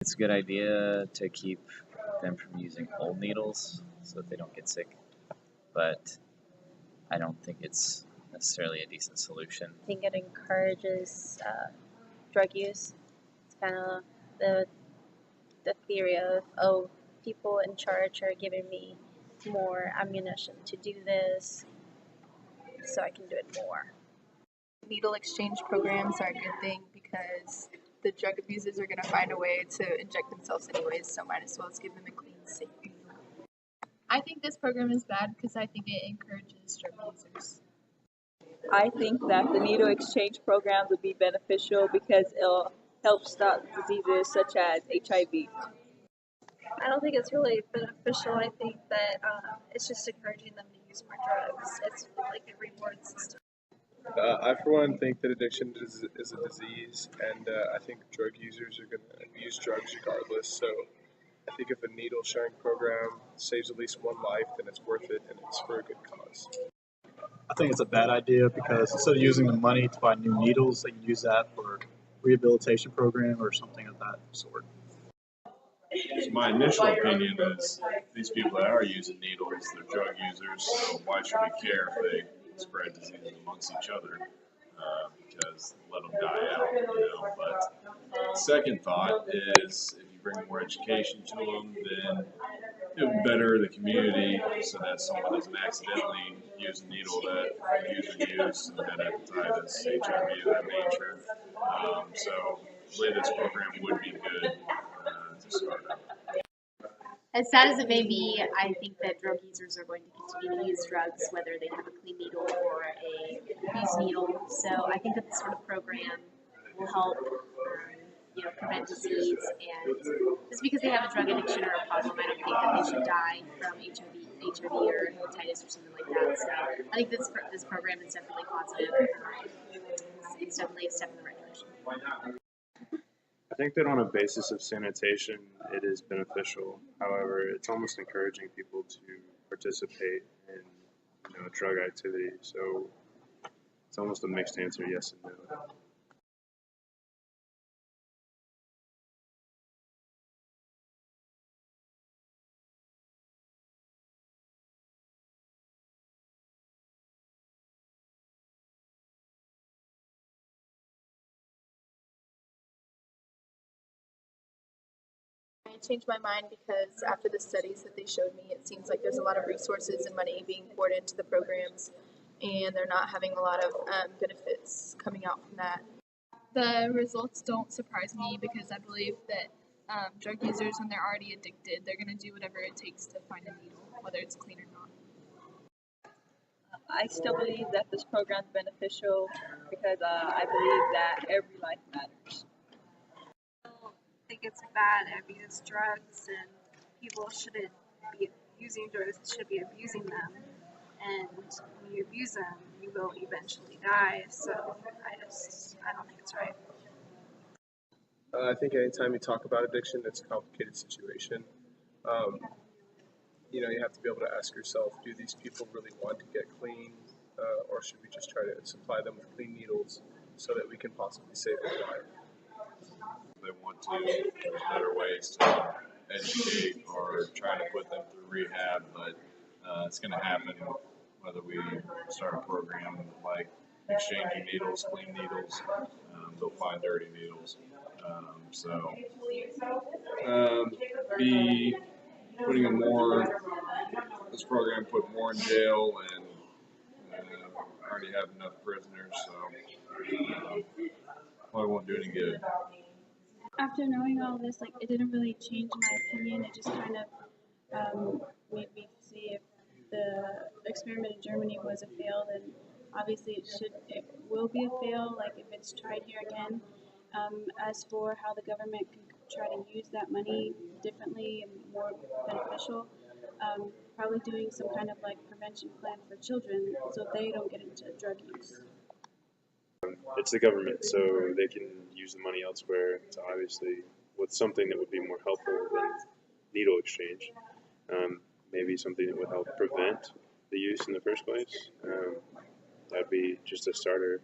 it's a good idea to keep them from using old needles so that they don't get sick, but I don't think it's necessarily a decent solution. I think it encourages drug use. It's kind of the theory of, oh, people in charge are giving me more ammunition to do this, so I can do it more. Needle exchange programs are a good thing because the drug abusers are going to find a way to inject themselves anyways, so might as well give them a clean, safe needle. I think this program is bad because I think it encourages drug users. I think that the needle exchange program would be beneficial because it'll help stop diseases such as HIV. I don't think it's really beneficial. I think that it's just encouraging them to use more drugs. It's like a reward system. I, for one, think that addiction is a disease, and I think drug users are going to use drugs regardless. So I think if a needle sharing program saves at least one life, then it's worth it, and it's for a good cause. I think it's a bad idea because instead of using the money to buy new needles, they can use that for rehabilitation program or something of that sort. So my initial opinion is these people that are using needles, they're drug users, so why should we care if they spread diseases amongst each other? Because let them die out, But second thought is if you bring more education to them, then it would better the community so that someone doesn't accidentally use a needle that a user used and had hepatitis, HIV, of that nature. So I believe this program would be good to start out. As sad as it may be, I think that drug users are going to continue to use drugs, whether they have a clean needle or a used needle. So I think that this sort of program will help, prevent disease. And just because they have a drug addiction or a problem, I don't think that they should die from HIV or hepatitis or something like that. So I think this program is definitely positive. It's definitely a step in the right direction. I think that on a basis of sanitation, it is beneficial. However, it's almost encouraging people to participate in drug activity. So it's almost a mixed answer, yes and no. I changed my mind because after the studies that they showed me, it seems like there's a lot of resources and money being poured into the programs, and they're not having a lot of benefits coming out from that. The results don't surprise me because I believe that drug users, when they're already addicted, they're going to do whatever it takes to find a needle, whether it's clean or not. I still believe that this program is beneficial because I believe that every life matters. I think it's bad to abuse drugs, and people shouldn't be using drugs, should be abusing them. And when you abuse them, you will eventually die. So I don't think it's right. I think anytime you talk about addiction, it's a complicated situation. You have to be able to ask yourself, do these people really want to get clean, or should we just try to supply them with clean needles so that we can possibly save their life? They want to, there's better ways to educate or try to put them through rehab, but it's going to happen whether we start a program like exchanging needles, clean needles. They'll find dirty needles. Be putting this program put more in jail, and already have enough prisoners, so probably won't do any good. After knowing all this, it didn't really change my opinion. It just kind of made me see if the experiment in Germany was a fail, then obviously it will be a fail, if it's tried here again. As for how the government can try to use that money differently and more beneficial, probably doing some kind of prevention plan for children so they don't get into drug use. It's the government, so they can use the money elsewhere. So obviously, with something that would be more helpful than needle exchange, maybe something that would help prevent the use in the first place, that'd be just a starter.